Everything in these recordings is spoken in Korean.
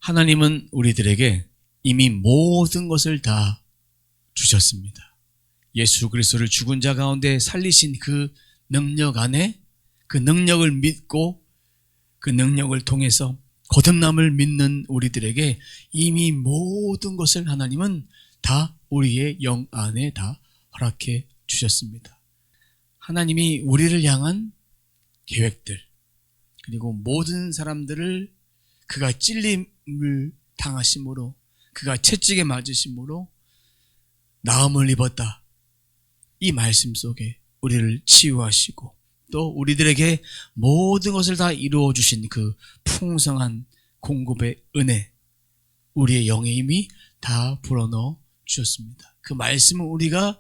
하나님은 우리들에게 이미 모든 것을 다 주셨습니다. 예수 그리스도를 죽은 자 가운데 살리신 그 능력 안에, 그 능력을 믿고 그 능력을 통해서 거듭남을 믿는 우리들에게 이미 모든 것을 하나님은 다 우리의 영 안에 다 허락해 주셨습니다. 하나님이 우리를 향한 계획들, 그리고 모든 사람들을 그가 찔림을 당하심으로, 그가 채찍에 맞으심으로 나음을 입었다, 이 말씀 속에 우리를 치유하시고 또 우리들에게 모든 것을 다 이루어 주신 그 풍성한 공급의 은혜, 우리의 영에 이미 다 불어넣어 주셨습니다. 그 말씀을 우리가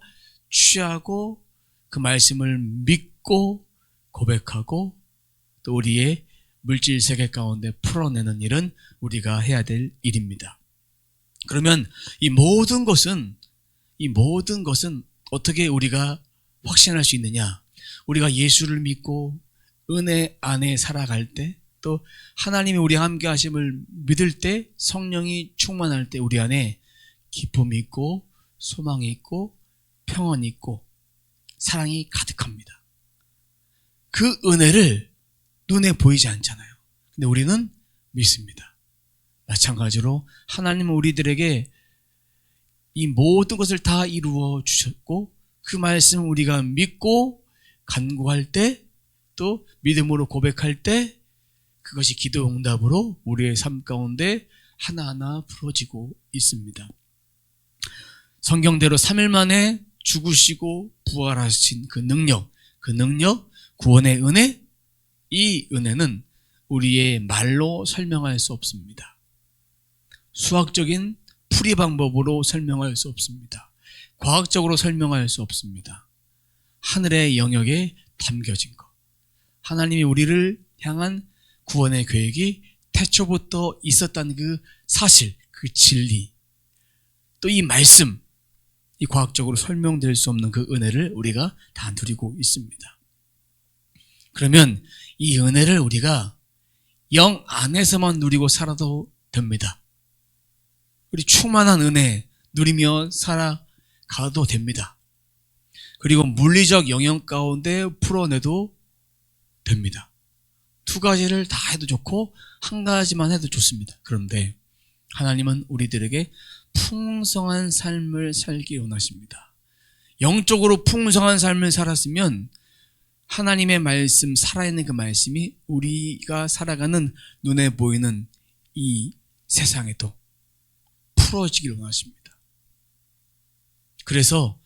취하고 그 말씀을 믿고 고백하고 또 우리의 물질 세계 가운데 풀어내는 일은 우리가 해야 될 일입니다. 그러면 이 모든 것은 어떻게 우리가 확신할 수 있느냐? 우리가 예수를 믿고 은혜 안에 살아갈 때, 또 하나님이 우리와 함께 하심을 믿을 때, 성령이 충만할 때 우리 안에 기쁨이 있고 소망이 있고 평안이 있고 사랑이 가득합니다. 그 은혜를 눈에 보이지 않잖아요. 근데 우리는 믿습니다. 마찬가지로 하나님은 우리들에게 이 모든 것을 다 이루어 주셨고 그 말씀을 우리가 믿고 간구할 때, 또 믿음으로 고백할 때 그것이 기도 응답으로 우리의 삶 가운데 하나하나 풀어지고 있습니다. 성경대로 3일 만에 죽으시고 부활하신 그 능력, 구원의 은혜, 이 은혜는 우리의 말로 설명할 수 없습니다. 수학적인 풀이 방법으로 설명할 수 없습니다. 과학적으로 설명할 수 없습니다. 하늘의 영역에 담겨진 것, 하나님이 우리를 향한 구원의 계획이 태초부터 있었다는 그 사실, 그 진리, 또 이 말씀, 이 과학적으로 설명될 수 없는 그 은혜를 우리가 다 누리고 있습니다. 그러면 이 은혜를 우리가 영 안에서만 누리고 살아도 됩니다. 우리 충만한 은혜 누리며 살아가도 됩니다. 그리고 물리적 영역 가운데 풀어내도 됩니다. 두 가지를 다 해도 좋고 한 가지만 해도 좋습니다. 그런데 하나님은 우리들에게 풍성한 삶을 살기 원하십니다. 영적으로 풍성한 삶을 살았으면 하나님의 말씀, 살아있는 그 말씀이 우리가 살아가는 눈에 보이는 이 세상에도 풀어지길 원하십니다. 그래서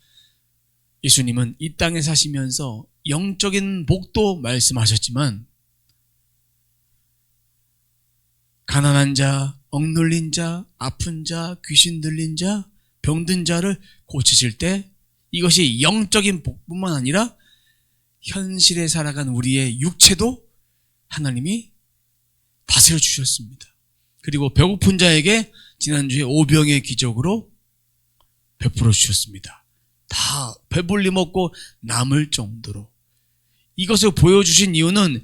예수님은 이 땅에 사시면서 영적인 복도 말씀하셨지만 가난한 자, 억눌린 자, 아픈 자, 귀신 들린 자, 병든 자를 고치실 때 이것이 영적인 복뿐만 아니라 현실에 살아간 우리의 육체도 하나님이 다스려 주셨습니다. 그리고 배고픈 자에게 지난주에 오병의 기적으로 베풀어 주셨습니다. 다 배불리 먹고 남을 정도로. 이것을 보여주신 이유는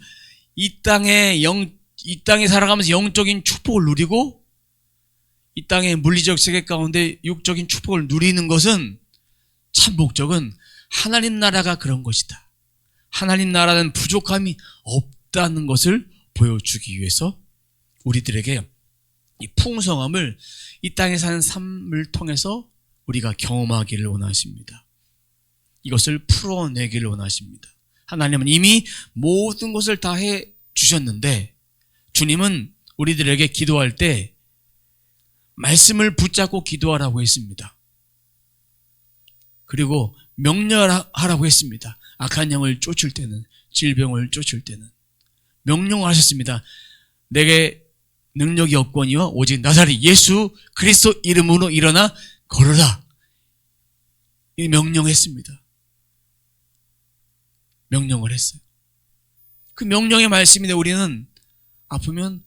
이 땅에 살아가면서 영적인 축복을 누리고 이 땅의 물리적 세계 가운데 육적인 축복을 누리는 것은 참 목적은 하나님 나라가 그런 것이다. 하나님 나라는 부족함이 없다는 것을 보여주기 위해서 우리들에게 이 풍성함을 이 땅에 사는 삶을 통해서 우리가 경험하기를 원하십니다. 이것을 풀어내기를 원하십니다. 하나님은 이미 모든 것을 다 해 주셨는데 주님은 우리들에게 기도할 때 말씀을 붙잡고 기도하라고 했습니다. 그리고 명령하라고 했습니다. 악한 영을 쫓을 때는, 질병을 쫓을 때는 명령하셨습니다. 내게 능력이 없거니와 오직 나사렛 예수 그리스도 이름으로 일어나 걸으라. 이 명령했습니다. 명령을 했어요. 그 명령의 말씀인데 우리는 아프면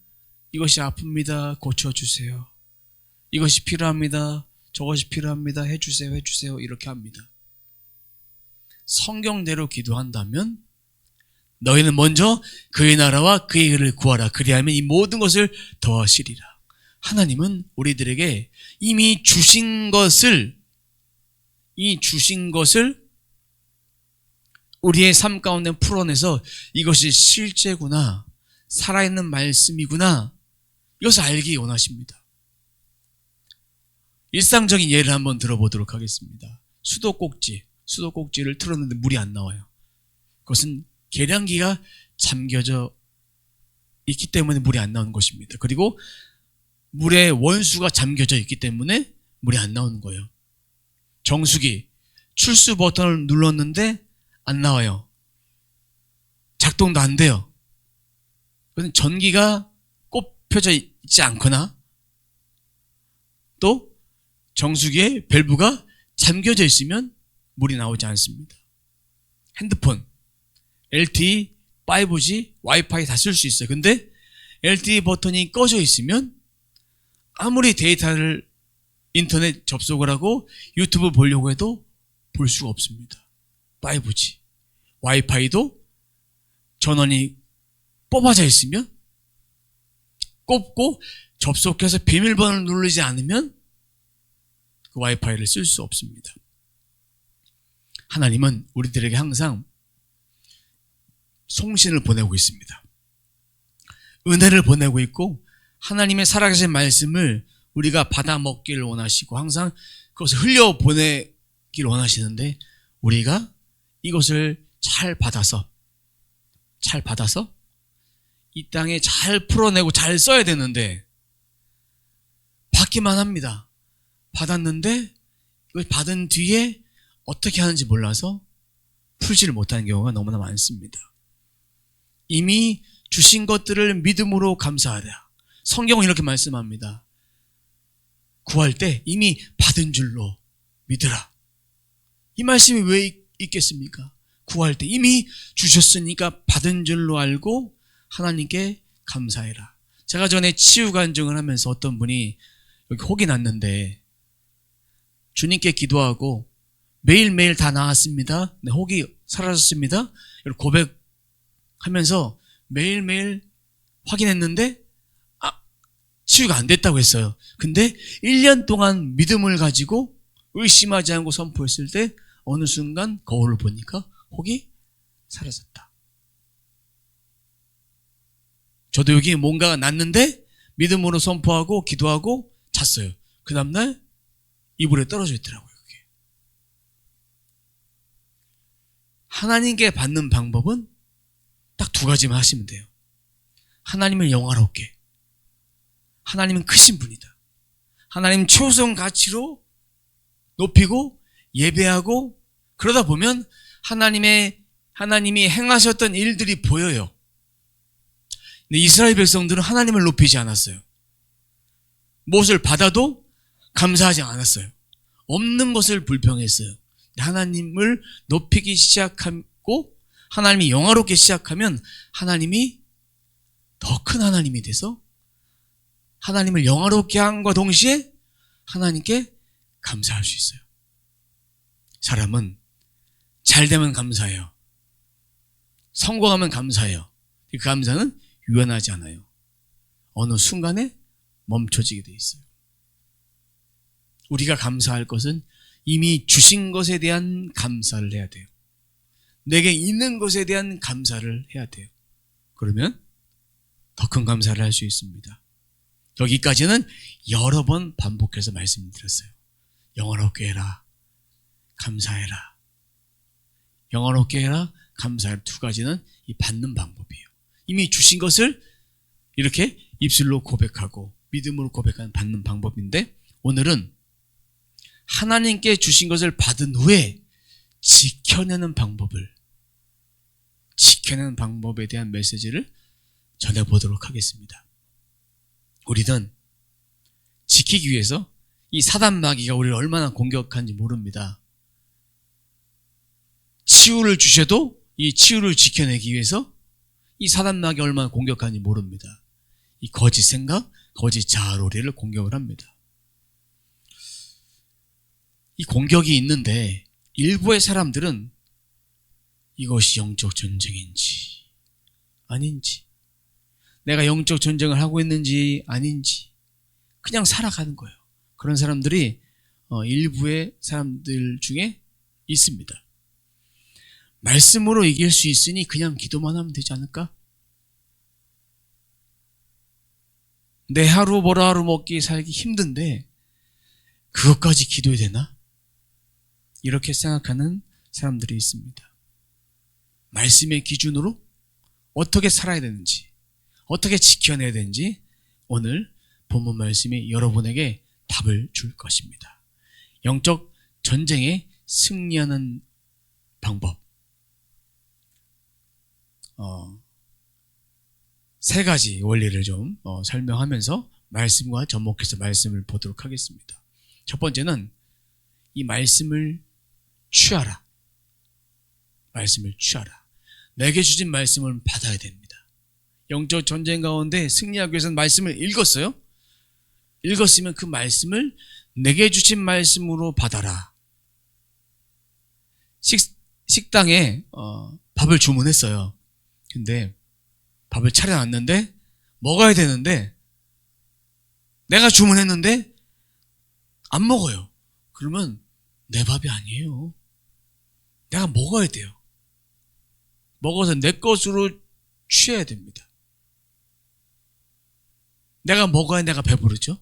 이것이 아픕니다. 고쳐주세요. 이것이 필요합니다. 저것이 필요합니다. 해주세요. 이렇게 합니다. 성경대로 기도한다면 너희는 먼저 그의 나라와 그의 의를 구하라. 그리하면 이 모든 것을 더하시리라. 하나님은 우리들에게 이미 주신 것을 우리의 삶 가운데 풀어내서 이것이 실제구나, 살아있는 말씀이구나, 이것을 알기 원하십니다. 일상적인 예를 한번 들어보도록 하겠습니다. 수도꼭지를 틀었는데 물이 안 나와요. 그것은 계량기가 잠겨져 있기 때문에 물이 안 나오는 것입니다. 그리고 물의 원수가 잠겨져 있기 때문에 물이 안 나오는 거예요. 정수기, 출수 버튼을 눌렀는데 안 나와요. 작동도 안 돼요. 그건 전기가 꼽혀져 있지 않거나 또 정수기의 밸브가 잠겨져 있으면 물이 나오지 않습니다. 핸드폰, LTE, 5G, 와이파이 다 쓸 수 있어요. 근데 LTE 버튼이 꺼져 있으면 아무리 데이터를 인터넷 접속을 하고 유튜브 보려고 해도 볼 수가 없습니다. 5G, 와이파이도 전원이 뽑아져 있으면 꼽고 접속해서 비밀번호를 누르지 않으면 그 와이파이를 쓸 수 없습니다. 하나님은 우리들에게 항상 송신을 보내고 있습니다. 은혜를 보내고 있고 하나님의 살아계신 말씀을 우리가 받아 먹기를 원하시고 항상 그것을 흘려보내기를 원하시는데 우리가 이것을 잘 받아서 이 땅에 잘 풀어내고 잘 써야 되는데 받기만 합니다. 받았는데 이걸 받은 뒤에 어떻게 하는지 몰라서 풀지를 못하는 경우가 너무나 많습니다. 이미 주신 것들을 믿음으로 감사하라. 성경은 이렇게 말씀합니다. 구할 때 이미 받은 줄로 믿으라. 이 말씀이 왜 있겠습니까? 구할 때 이미 주셨으니까 받은 줄로 알고 하나님께 감사해라. 제가 전에 치유 간증을 하면서 어떤 분이 여기 혹이 났는데 주님께 기도하고 매일매일 다 나았습니다. 네, 혹이 사라졌습니다. 이렇게 고백하면서 매일매일 확인했는데 치유가 안 됐다고 했어요. 근데 1년 동안 믿음을 가지고 의심하지 않고 선포했을 때 어느 순간 거울을 보니까 혹이 사라졌다. 저도 여기 뭔가가 났는데 믿음으로 선포하고 기도하고 잤어요. 그 다음날 이불에 떨어져 있더라고요. 그게. 하나님께 받는 방법은 딱 두 가지만 하시면 돼요. 하나님을 영화롭게. 하나님은 크신 분이다. 하나님 최우선 가치로 높이고 예배하고 그러다 보면 하나님이 행하셨던 일들이 보여요. 근데 이스라엘 백성들은 하나님을 높이지 않았어요. 무엇을 받아도 감사하지 않았어요. 없는 것을 불평했어요. 하나님을 높이기 시작하고 하나님이 영화롭게 시작하면 하나님이 더 큰 하나님이 돼서 하나님을 영화롭게 함과 동시에 하나님께 감사할 수 있어요. 사람은 잘 되면 감사해요. 성공하면 감사해요. 그 감사는 유연하지 않아요. 어느 순간에 멈춰지게 돼 있어요. 우리가 감사할 것은 이미 주신 것에 대한 감사를 해야 돼요. 내게 있는 것에 대한 감사를 해야 돼요. 그러면 더 큰 감사를 할 수 있습니다. 여기까지는 여러 번 반복해서 말씀드렸어요. 영화롭게 해라. 감사해라. 영화롭게 해라. 감사해라. 두 가지는 이 받는 방법이에요. 이미 주신 것을 이렇게 입술로 고백하고 믿음으로 고백하는 받는 방법인데 오늘은 하나님께 주신 것을 받은 후에 지켜내는 방법에 대한 메시지를 전해보도록 하겠습니다. 우리는 지키기 위해서 이 사단 마귀가 우리를 얼마나 공격하는지 모릅니다. 치유를 주셔도 이 치유를 지켜내기 위해서 이 사단 마귀가 얼마나 공격하는지 모릅니다. 이 거짓 생각, 거짓 자아로 우리를 공격을 합니다. 이 공격이 있는데 일부의 사람들은 이것이 영적 전쟁인지 아닌지 내가 영적 전쟁을 하고 있는지 아닌지 그냥 살아가는 거예요. 그런 사람들이 일부의 사람들 중에 있습니다. 말씀으로 이길 수 있으니 그냥 기도만 하면 되지 않을까? 내 하루 보라 하루 먹기 살기 힘든데 그것까지 기도해야 되나? 이렇게 생각하는 사람들이 있습니다. 말씀의 기준으로 어떻게 살아야 되는지, 어떻게 지켜내야 되는지 오늘 본문 말씀이 여러분에게 답을 줄 것입니다. 영적 전쟁에 승리하는 방법. 세 가지 원리를 좀 설명하면서 말씀과 접목해서 말씀을 보도록 하겠습니다. 첫 번째는 이 말씀을 취하라. 말씀을 취하라. 내게 주신 말씀을 받아야 됩니다. 영적 전쟁 가운데 승리하기 위해서는 말씀을 읽었어요. 읽었으면 그 말씀을 내게 주신 말씀으로 받아라. 식당에 밥을 주문했어요. 근데 밥을 차려놨는데 먹어야 되는데 내가 주문했는데 안 먹어요. 그러면 내 밥이 아니에요. 내가 먹어야 돼요. 먹어서 내 것으로 취해야 됩니다. 내가 먹어야 내가 배부르죠.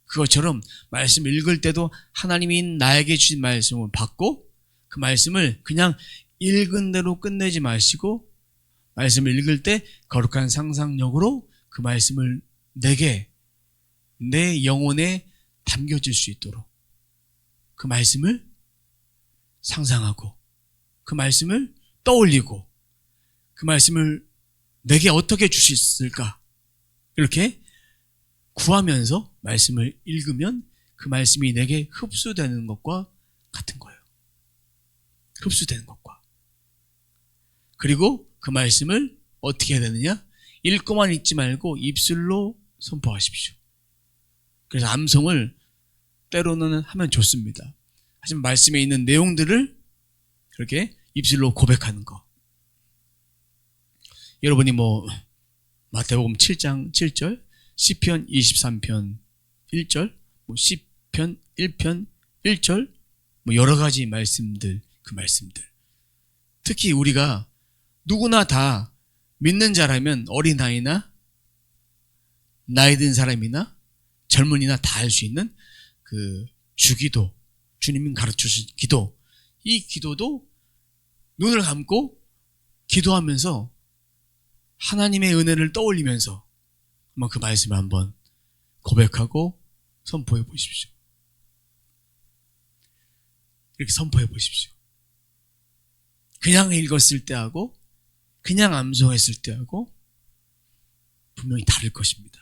그것처럼 말씀 읽을 때도 하나님이 나에게 주신 말씀을 받고 그 말씀을 그냥 읽은 대로 끝내지 마시고 말씀을 읽을 때 거룩한 상상력으로 그 말씀을 내게 내 영혼에 담겨질 수 있도록 그 말씀을 상상하고 그 말씀을 떠올리고 그 말씀을 내게 어떻게 주셨을까 이렇게 구하면서 말씀을 읽으면 그 말씀이 내게 흡수되는 것과 같은 거예요. 흡수되는 것과. 그리고 그 말씀을 어떻게 해야 되느냐? 읽고만 있지 말고 입술로 선포하십시오. 그래서 암송을 때로는 하면 좋습니다. 하지만 말씀에 있는 내용들을 그렇게 입술로 고백하는 거. 여러분이 마태복음 7장 7절, 시편 23편 1절, 시편 1편 1절, 여러 가지 말씀들, 그 말씀들. 특히 우리가 누구나 다 믿는 자라면 어린아이나 나이 든 사람이나 젊은이나 다 할 수 있는 그 주기도, 주님이 가르쳐 주신 기도, 이 기도도 눈을 감고 기도하면서 하나님의 은혜를 떠올리면서 한번 그 말씀을 한번 고백하고 선포해 보십시오. 이렇게 선포해 보십시오. 그냥 읽었을 때하고 그냥 암송했을 때하고 분명히 다를 것입니다.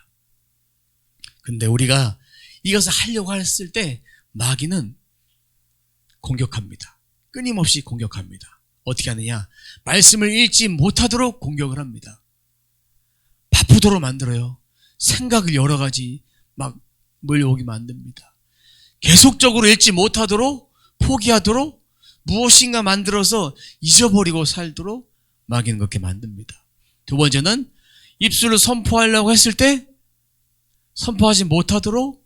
근데 우리가 이것을 하려고 했을 때 마귀는 공격합니다. 끊임없이 공격합니다. 어떻게 하느냐? 말씀을 읽지 못하도록 공격을 합니다. 바쁘도록 만들어요. 생각을 여러 가지 막 몰려오게 만듭니다. 계속적으로 읽지 못하도록 포기하도록 무엇인가 만들어서 잊어버리고 살도록 마귀는 그렇게 만듭니다. 두 번째는 입술로 선포하려고 했을 때 선포하지 못하도록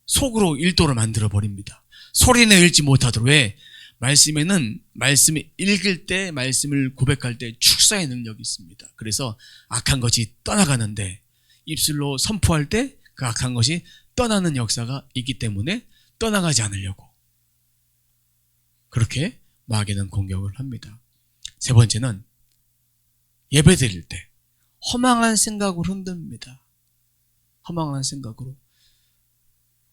속으로 일도를 만들어버립니다. 소리내 읽지 못하도록. 왜? 말씀에는 말씀을 읽을 때 말씀을 고백할 때 축사의 능력이 있습니다. 그래서 악한 것이 떠나가는데 입술로 선포할 때 그 악한 것이 떠나는 역사가 있기 때문에 떠나가지 않으려고 그렇게 마귀는 공격을 합니다. 세 번째는 예배 드릴 때 허망한 생각으로 흔듭니다. 허망한 생각으로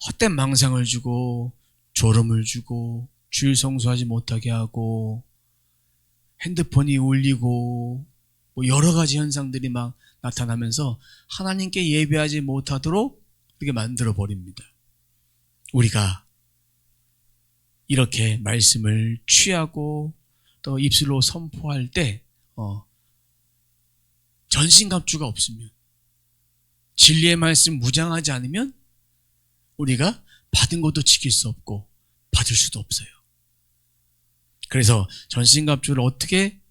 헛된 망상을 주고 졸음을 주고 주일 성수하지 못하게 하고 핸드폰이 울리고 여러 가지 현상들이 막 나타나면서 하나님께 예배하지 못하도록 이렇게 만들어 버립니다. 우리가 이렇게 말씀을 취하고 또 입술로 선포할 때 전신갑주가 없으면 진리의 말씀 무장하지 않으면 우리가 받은 것도 지킬 수 없고 받을 수도 없어요. 그래서 전신갑주를 어떻게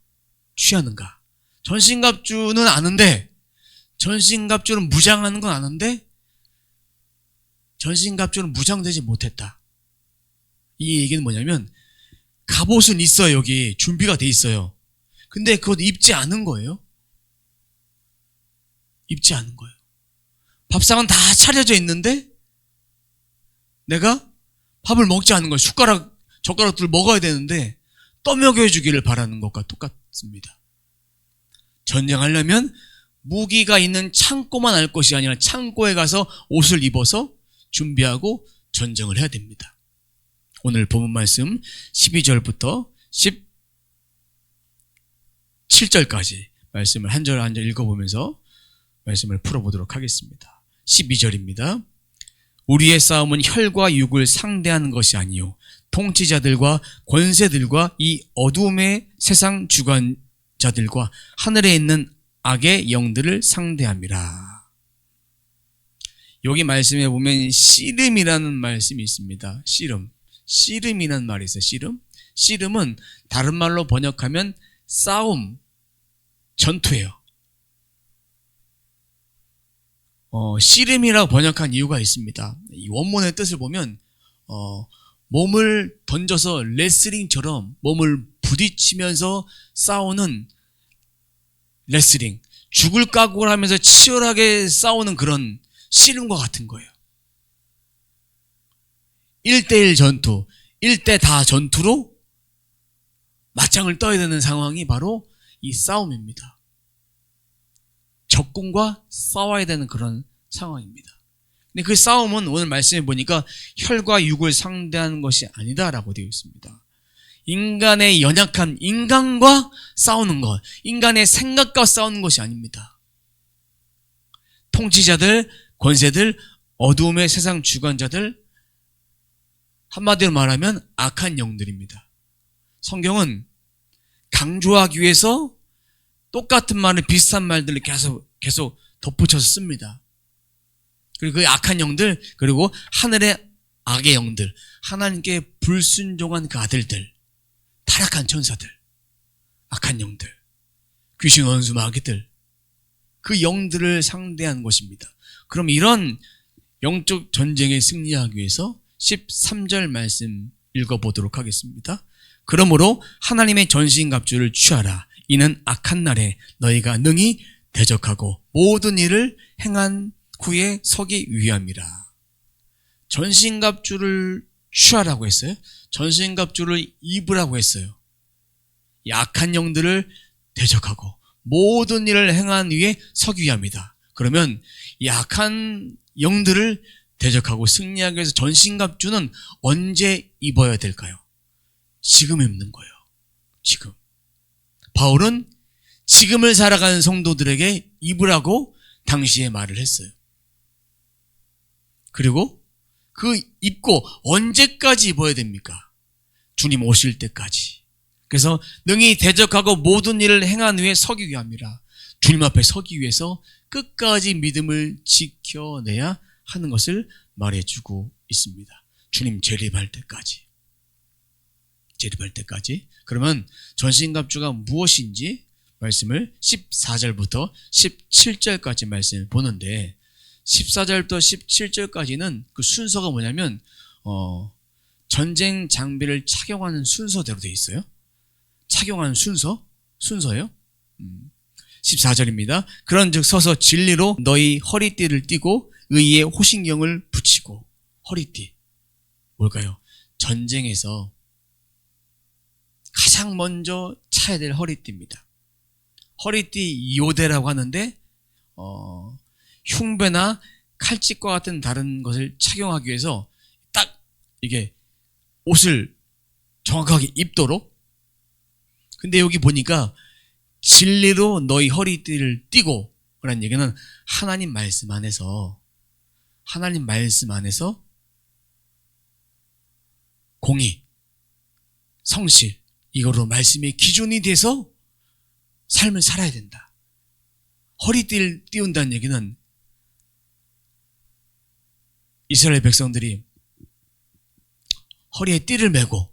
취하는가? 전신갑주는 아는데 전신갑주는 무장하는 건 아는데 전신갑주는 무장되지 못했다. 이 얘기는 뭐냐면 갑옷은 있어요. 여기 준비가 돼 있어요. 근데 그것 입지 않은 거예요. 입지 않은 거예요. 밥상은 다 차려져 있는데 내가 밥을 먹지 않은 거예요. 젓가락들 먹어야 되는데 떠먹여 주기를 바라는 것과 똑같습니다. 전쟁하려면 무기가 있는 창고만 알 것이 아니라 창고에 가서 옷을 입어서 준비하고 전쟁을 해야 됩니다. 오늘 본문 말씀 12절부터 17절까지 말씀을 한 절 한 절 읽어보면서 말씀을 풀어보도록 하겠습니다. 12절입니다. 우리의 싸움은 혈과 육을 상대하는 것이 아니요 통치자들과 권세들과 이 어두움의 세상 주관자들과 하늘에 있는 악의 영들을 상대함이라. 여기 말씀에 보면 씨름이라는 말씀이 있습니다. 씨름이라는 말이 있어요. 씨름은 다른 말로 번역하면 싸움, 전투예요. 씨름이라고 번역한 이유가 있습니다. 이 원문의 뜻을 보면 몸을 던져서 레슬링처럼 몸을 부딪히면서 싸우는 레슬링, 죽을 각오를 하면서 치열하게 싸우는 그런 씨름과 같은 거예요. 1대1 전투, 1대 다 전투로 맞짱을 떠야 되는 상황이 바로 이 싸움입니다. 적군과 싸워야 되는 그런 상황입니다. 근데 그 싸움은 오늘 말씀해 보니까 혈과 육을 상대하는 것이 아니다라고 되어 있습니다. 인간의 연약한 인간과 싸우는 것, 인간의 생각과 싸우는 것이 아닙니다. 통치자들, 권세들, 어두움의 세상 주관자들, 한마디로 말하면 악한 영들입니다. 성경은 강조하기 위해서 똑같은 말을 비슷한 말들을 계속 덧붙여서 씁니다. 그리고 그 악한 영들, 그리고 하늘의 악의 영들, 하나님께 불순종한 그 아들들, 타락한 천사들, 악한 영들, 귀신 원수 마귀들, 그 영들을 상대한 것입니다. 그럼 이런 영적 전쟁에 승리하기 위해서 13절 말씀 읽어보도록 하겠습니다. 그러므로 하나님의 전신갑주를 취하라. 이는 악한 날에 너희가 능히 대적하고 모든 일을 행한 후에 서기 위함이라. 전신갑주를 취하라고 했어요. 전신갑주를 입으라고 했어요. 이 악한 영들을 대적하고 모든 일을 행한 후에 서기 위함이다. 그러면 이 악한 영들을 대적하고 승리하기 위해서 전신갑주는 언제 입어야 될까요? 지금 입는 거예요. 지금. 바울은 지금을 살아가는 성도들에게 입으라고 당시에 말을 했어요. 그리고 그 입고 언제까지 입어야 됩니까? 주님 오실 때까지. 그래서 능히 대적하고 모든 일을 행한 후에 서기 위함이라. 주님 앞에 서기 위해서 끝까지 믿음을 지켜내야 하는 것을 말해주고 있습니다. 주님 재림할 때까지. 그러면 전신갑주가 무엇인지 말씀을 14절부터 17절까지 말씀을 보는데 14절부터 17절까지는 그 순서가 뭐냐면 전쟁 장비를 착용하는 순서대로 되어 있어요. 착용하는 순서예요. 14절입니다. 그런즉 서서 진리로 너희 허리띠를 띠고 의의 호신경을 붙이고. 허리띠 뭘까요? 전쟁에서 가장 먼저 차야 될 허리띠입니다. 허리띠 요대라고 하는데 흉배나 칼집과 같은 다른 것을 착용하기 위해서 딱 이게 옷을 정확하게 입도록. 근데 여기 보니까 진리로 너희 허리띠를 띠고 라는 얘기는 하나님 말씀 안에서 공의, 성실, 이거로 말씀의 기준이 돼서 삶을 살아야 된다. 허리띠를 띄운다는 얘기는 이스라엘 백성들이 허리에 띠를 메고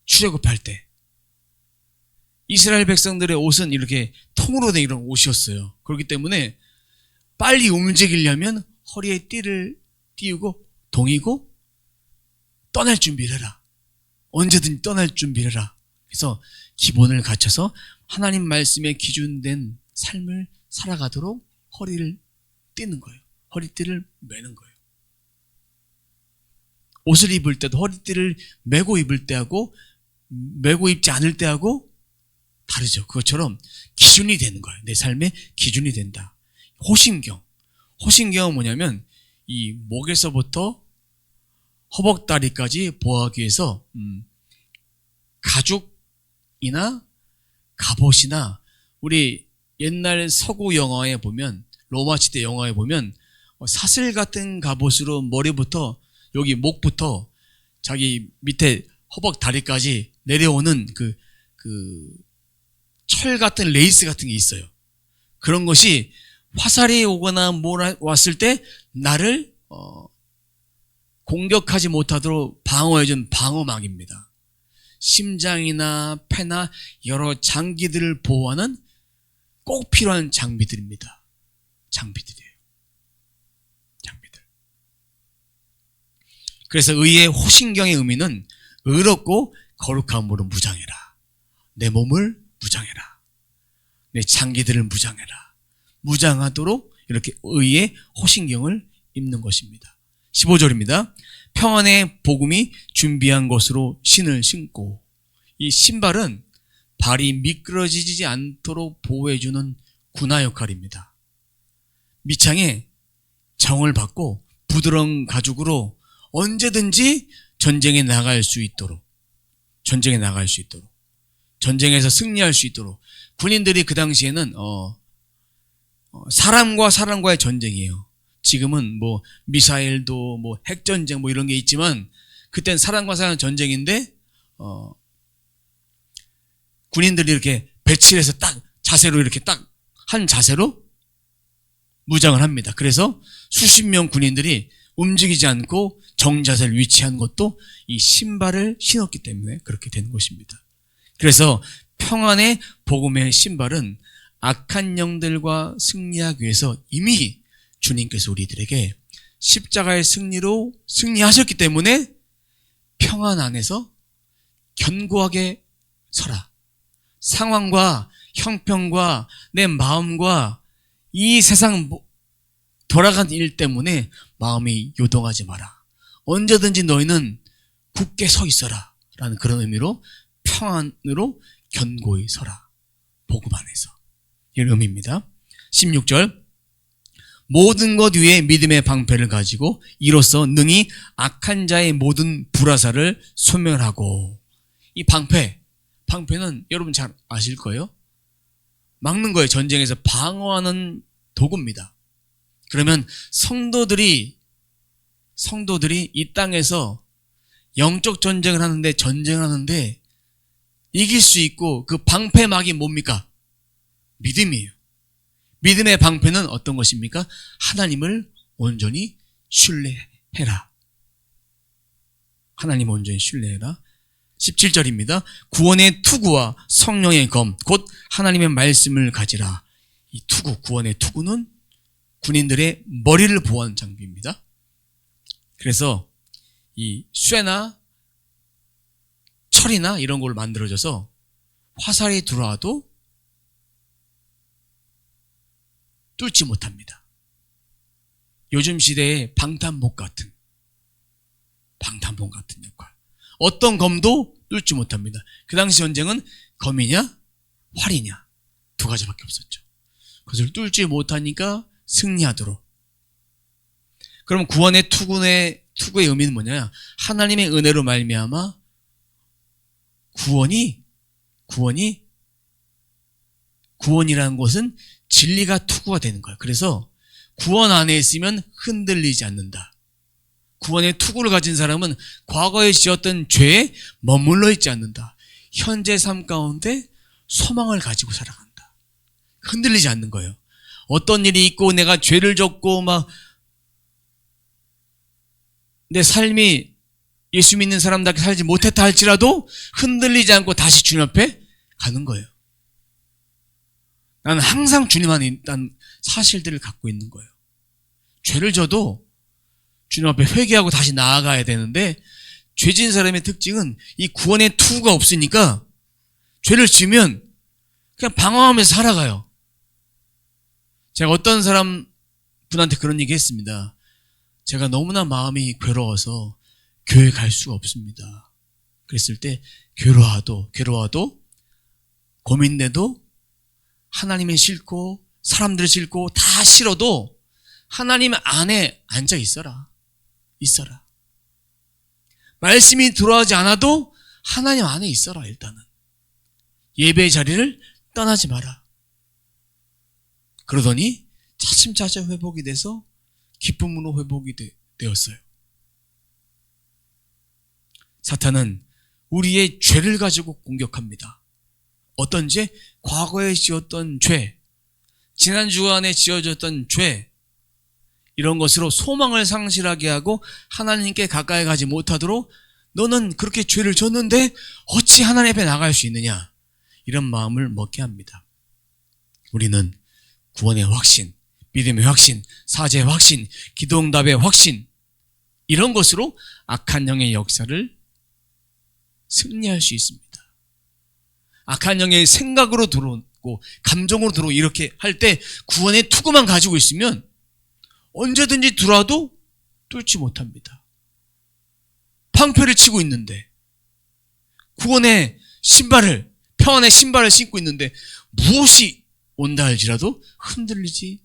출애굽할 때 이스라엘 백성들의 옷은 이렇게 통으로 된 이런 옷이었어요. 그렇기 때문에 빨리 움직이려면 허리에 띠를 띄우고 동이고 떠날 준비를 해라. 언제든지 떠날 준비를 해라. 그래서 기본을 갖춰서 하나님 말씀에 기준된 삶을 살아가도록 허리를 띠는 거예요. 허리띠를 매는 거예요. 옷을 입을 때도 허리띠를 매고 입을 때하고 매고 입지 않을 때하고 다르죠. 그것처럼 기준이 되는 거예요. 내 삶의 기준이 된다. 호신경. 호신경은 뭐냐면 이 목에서부터 허벅다리까지 보호하기 위해서 가죽이나 갑옷이나 우리 옛날 서구 영화에 보면 로마 시대 영화에 보면 사슬 같은 갑옷으로 머리부터 여기 목부터 자기 밑에 허벅다리까지 내려오는 그 철 같은 레이스 같은 게 있어요. 그런 것이 화살이 오거나 왔을 때 나를 공격하지 못하도록 방어해준 방어막입니다. 심장이나 폐나 여러 장기들을 보호하는 꼭 필요한 장비들입니다. 장비들이에요. 장비들. 그래서 의의 호신경의 의미는 의롭고 거룩함으로 무장해라. 내 몸을 무장해라. 내 장기들을 무장해라. 무장하도록 이렇게 의의 호신경을 입는 것입니다. 15절입니다. 평안의 복음이 준비한 것으로 신을 신고. 이 신발은 발이 미끄러지지 않도록 보호해주는 군화 역할입니다. 밑창에 정을 받고 부드러운 가죽으로 언제든지 전쟁에 나갈 수 있도록 전쟁에서 승리할 수 있도록 군인들이 그 당시에는 사람과 사람과의 전쟁이에요. 지금은 뭐 미사일도 뭐 핵전쟁 뭐 이런 게 있지만 그때는 사람과 사람 전쟁인데 군인들이 이렇게 배치를 해서 딱 자세로 이렇게 딱 한 자세로 무장을 합니다. 그래서 수십 명 군인들이 움직이지 않고 정자세를 위치한 것도 이 신발을 신었기 때문에 그렇게 된 것입니다. 그래서 평안의 복음의 신발은 악한 영들과 승리하기 위해서 이미 주님께서 우리들에게 십자가의 승리로 승리하셨기 때문에 평안 안에서 견고하게 서라. 상황과 형편과 내 마음과 이 세상 돌아간 일 때문에 마음이 요동하지 마라. 언제든지 너희는 굳게 서 있어라. 라는 그런 의미로 평안으로 견고히 서라. 복음 안에서. 이런 의미입니다. 16절. 모든 것 위에 믿음의 방패를 가지고 이로써 능히 악한 자의 모든 불화살을 소멸하고. 이 방패는 여러분 잘 아실 거예요. 막는 거예요. 전쟁에서 방어하는 도구입니다. 그러면 성도들이 이 땅에서 영적 전쟁을 하는데 이길 수 있고 그 방패막이 뭡니까? 믿음이에요. 믿음의 방패는 어떤 것입니까? 하나님을 온전히 신뢰해라. 하나님 온전히 신뢰해라. 17절입니다. 구원의 투구와 성령의 검, 곧 하나님의 말씀을 가지라. 이 투구, 구원의 투구는 군인들의 머리를 보호하는 장비입니다. 그래서 이 쇠나 철이나 이런 걸 만들어져서 화살이 들어와도 뚫지 못합니다. 요즘 시대의 방탄복 같은 역할. 어떤 검도 뚫지 못합니다. 그 당시 전쟁은 검이냐 활이냐 두 가지밖에 없었죠. 그것을 뚫지 못하니까 승리하도록. 그럼 구원의 투구의 의미는 뭐냐? 하나님의 은혜로 말미암아 구원이라는 것은 진리가 투구가 되는 거예요. 그래서 구원 안에 있으면 흔들리지 않는다. 구원의 투구를 가진 사람은 과거에 지었던 죄에 머물러 있지 않는다. 현재 삶 가운데 소망을 가지고 살아간다. 흔들리지 않는 거예요. 어떤 일이 있고 내가 죄를 졌고 막 내 삶이 예수 믿는 사람답게 살지 못했다 할지라도 흔들리지 않고 다시 주님 앞에 가는 거예요. 나는 항상 주님 안에 있다는 사실들을 갖고 있는 거예요. 죄를 져도 주님 앞에 회개하고 다시 나아가야 되는데, 죄진 사람의 특징은 이 구원의 투구가 없으니까 죄를 지면 그냥 방황하면서 살아가요. 제가 어떤 사람 분한테 그런 얘기 했습니다. 제가 너무나 마음이 괴로워서 교회 갈 수가 없습니다. 그랬을 때 괴로워도 고민돼도 하나님이 싫고 사람들 싫고 다 싫어도 하나님 안에 앉아 있어라. 말씀이 들어오지 않아도 하나님 안에 있어라. 일단은 예배의 자리를 떠나지 마라. 그러더니 차츰차츰 회복이 돼서 기쁨으로 회복이 되었어요. 사탄은 우리의 죄를 가지고 공격합니다. 어떤 죄? 과거에 지었던 죄, 지난 주간에 지어졌던 죄, 이런 것으로 소망을 상실하게 하고 하나님께 가까이 가지 못하도록 너는 그렇게 죄를 졌는데 어찌 하나님 앞에 나갈 수 있느냐, 이런 마음을 먹게 합니다. 우리는 구원의 확신, 믿음의 확신, 사죄의 확신, 기도응답의 확신, 이런 것으로 악한 영의 역사를 승리할 수 있습니다. 악한 영의 생각으로 들어오고 감정으로 들어오고 이렇게 할 때 구원의 투구만 가지고 있으면 언제든지 들어와도 뚫지 못합니다. 방패를 치고 있는데, 구원의 신발을, 평안의 신발을 신고 있는데 무엇이 온다 할지라도 흔들리지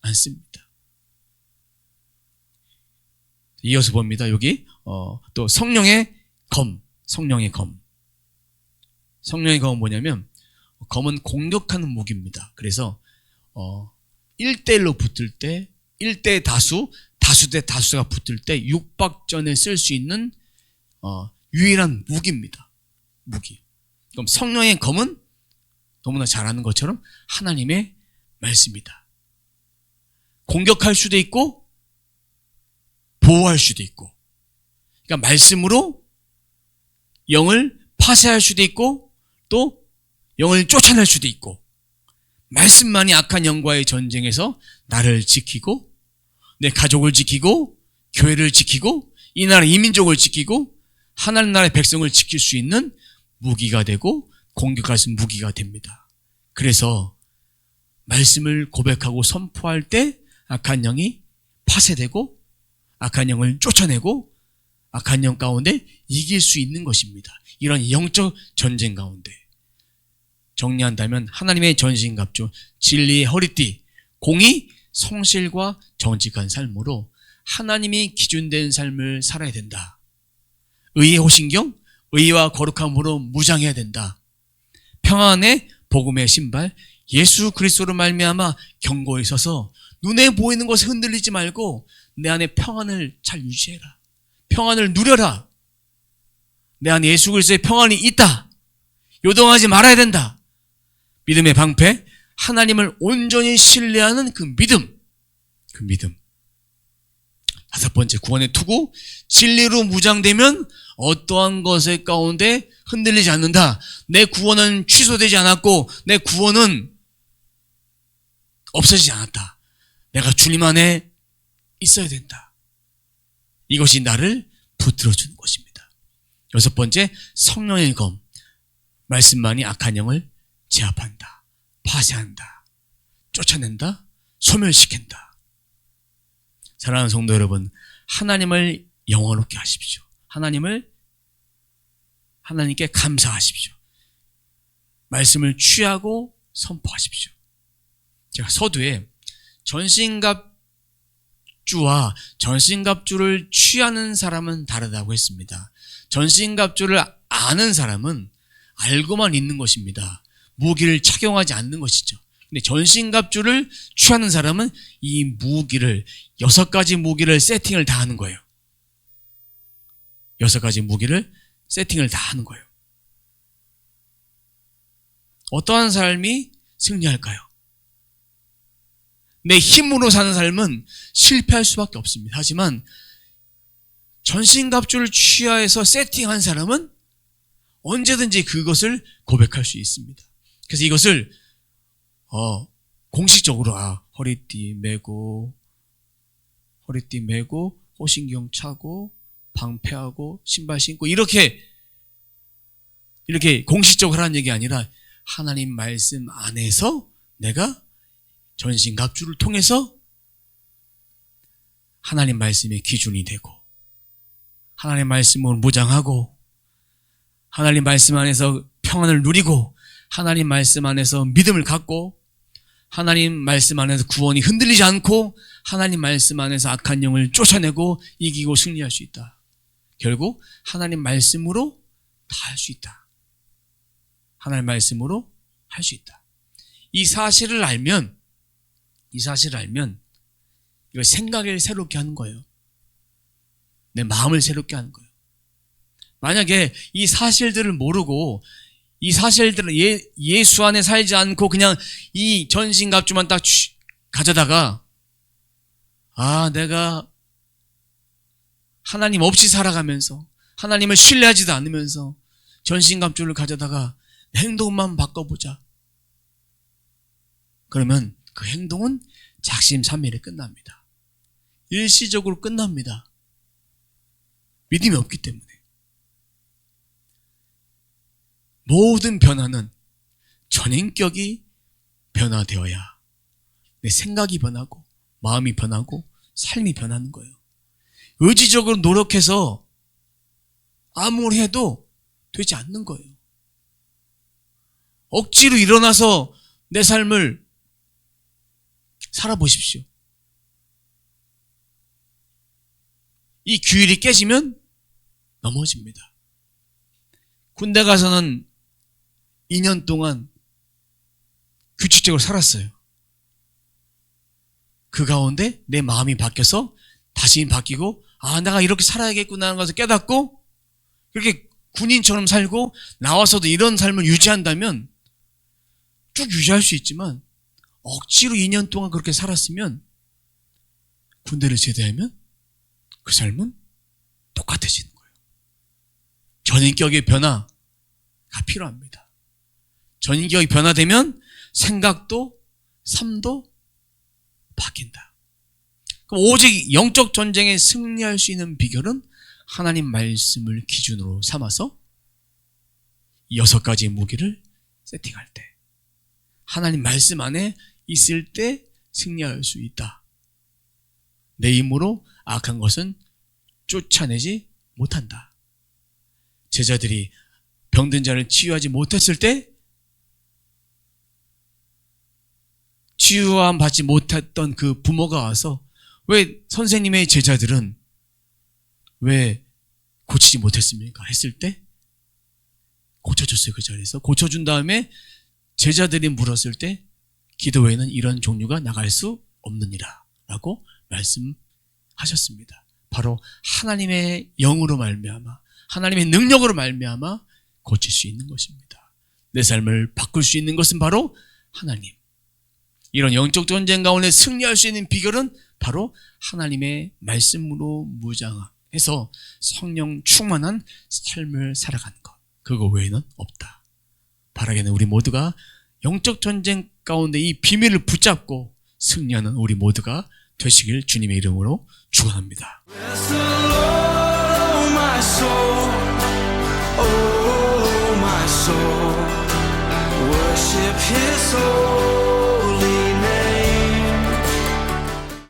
않습니다. 이어서 봅니다. 여기 또 성령의 검. 성령의 검은 뭐냐면, 검은 공격하는 무기입니다. 그래서 1대1로 붙을 때, 1대 다수 대 다수가 붙을 때 육박전에 쓸 수 있는 유일한 무기입니다. 무기. 그럼 성령의 검은 너무나 잘 아는 것처럼 하나님의 말씀이다. 공격할 수도 있고 보호할 수도 있고, 그러니까 말씀으로 영을 파쇄할 수도 있고 또 영을 쫓아낼 수도 있고, 말씀만이 악한 영과의 전쟁에서 나를 지키고 내 가족을 지키고 교회를 지키고 이 나라 이민족을 지키고 하나님 나라의 백성을 지킬 수 있는 무기가 되고 공격할 수 있는 무기가 됩니다. 그래서 말씀을 고백하고 선포할 때 악한 영이 파쇄되고 악한 영을 쫓아내고 악한 영 가운데 이길 수 있는 것입니다. 이런 영적 전쟁 가운데 정리한다면, 하나님의 전신갑주, 진리의 허리띠, 공의, 성실과 정직한 삶으로 하나님이 기준된 삶을 살아야 된다. 의의 호신경, 의와 거룩함으로 무장해야 된다. 평안의 복음의 신발, 예수 그리스도로 말미암아 견고히 서서 눈에 보이는 것에 흔들리지 말고 내 안에 평안을 잘 유지해라. 평안을 누려라. 내 안에 예수 그리스도의 평안이 있다. 요동하지 말아야 된다. 믿음의 방패, 하나님을 온전히 신뢰하는 그 믿음. 다섯 번째, 구원의 투구, 진리로 무장되면 어떠한 것의 가운데 흔들리지 않는다. 내 구원은 취소되지 않았고 내 구원은 없어지지 않았다. 내가 주님 안에 있어야 된다. 이것이 나를 붙들어주는 것입니다. 여섯 번째, 성령의 검, 말씀만이 악한 영을 제압한다, 파쇄한다, 쫓아낸다, 소멸시킨다. 사랑하는 성도 여러분, 하나님을 영원롭게 하십시오. 하나님께 감사하십시오. 말씀을 취하고 선포하십시오. 제가 서두에 전신갑주와 전신갑주를 취하는 사람은 다르다고 했습니다. 전신갑주를 아는 사람은 알고만 있는 것입니다. 무기를 착용하지 않는 것이죠. 근데 전신갑주를 취하는 사람은 이 무기를, 6가지 무기를 세팅을 다 하는 거예요. 6가지 무기를 세팅을 다 하는 거예요. 어떠한 삶이 승리할까요? 내 힘으로 사는 삶은 실패할 수밖에 없습니다. 하지만 전신갑주를 취하해서 세팅한 사람은 언제든지 그것을 고백할 수 있습니다. 그래서 이것을 공식적으로 허리띠 매고 호신경 차고 방패하고 신발 신고 이렇게 공식적으로 하라는 얘기 아니라 하나님 말씀 안에서 내가 전신갑주를 통해서 하나님 말씀의 기준이 되고 하나님 말씀으로 무장하고 하나님 말씀 안에서 평안을 누리고 하나님 말씀 안에서 믿음을 갖고 하나님 말씀 안에서 구원이 흔들리지 않고 하나님 말씀 안에서 악한 영을 쫓아내고 이기고 승리할 수 있다. 결국 하나님 말씀으로 다 할 수 있다. 하나님 말씀으로 할 수 있다. 이 사실을 알면 이거 생각을 새롭게 하는 거예요. 내 마음을 새롭게 하는 거예요. 만약에 이 사실들을 모르고 이 사실들을 예수 안에 살지 않고 그냥 이 전신갑주만 딱 가져다가 내가 하나님 없이 살아가면서 하나님을 신뢰하지도 않으면서 전신갑주를 가져다가 행동만 바꿔보자. 그러면 그 행동은 작심삼일에 끝납니다. 일시적으로 끝납니다. 믿음이 없기 때문에. 모든 변화는 전인격이 변화되어야 내 생각이 변하고 마음이 변하고 삶이 변하는 거예요. 의지적으로 노력해서 아무리 해도 되지 않는 거예요. 억지로 일어나서 내 삶을 살아보십시오. 이 규율이 깨지면 넘어집니다. 군대 가서는 2년 동안 규칙적으로 살았어요. 그 가운데 내 마음이 바뀌어서 다시 바뀌고 내가 이렇게 살아야겠구나 하는 것을 깨닫고 그렇게 군인처럼 살고 나와서도 이런 삶을 유지한다면 쭉 유지할 수 있지만 억지로 2년 동안 그렇게 살았으면 군대를 제대하면 그 삶은 똑같아지는 거예요. 전인격의 변화가 필요합니다. 전인격이 변화되면 생각도 삶도 바뀐다. 그럼 오직 영적 전쟁에 승리할 수 있는 비결은 하나님 말씀을 기준으로 삼아서 6가지 무기를 세팅할 때 하나님 말씀 안에 있을 때 승리할 수 있다. 내 힘으로 악한 것은 쫓아내지 못한다. 제자들이 병든 자를 치유하지 못했을 때 치유함 받지 못했던 그 부모가 와서 왜 선생님의 제자들은 왜 고치지 못했습니까? 했을 때 고쳐줬어요. 그 자리에서 고쳐준 다음에 제자들이 물었을 때 기도 외에는 이런 종류가 나갈 수 없느니라 라고 말씀하셨습니다. 바로 하나님의 영으로 말미암아 하나님의 능력으로 말미암아 고칠 수 있는 것입니다. 내 삶을 바꿀 수 있는 것은 바로 하나님. 이런 영적 전쟁 가운데 승리할 수 있는 비결은 바로 하나님의 말씀으로 무장해서 성령 충만한 삶을 살아가는 것. 그거 외에는 없다. 바라기는 우리 모두가 영적 전쟁 가운데 이 비밀을 붙잡고 승리하는 우리 모두가 되시길 주님의 이름으로 축원합니다. Worship His soul.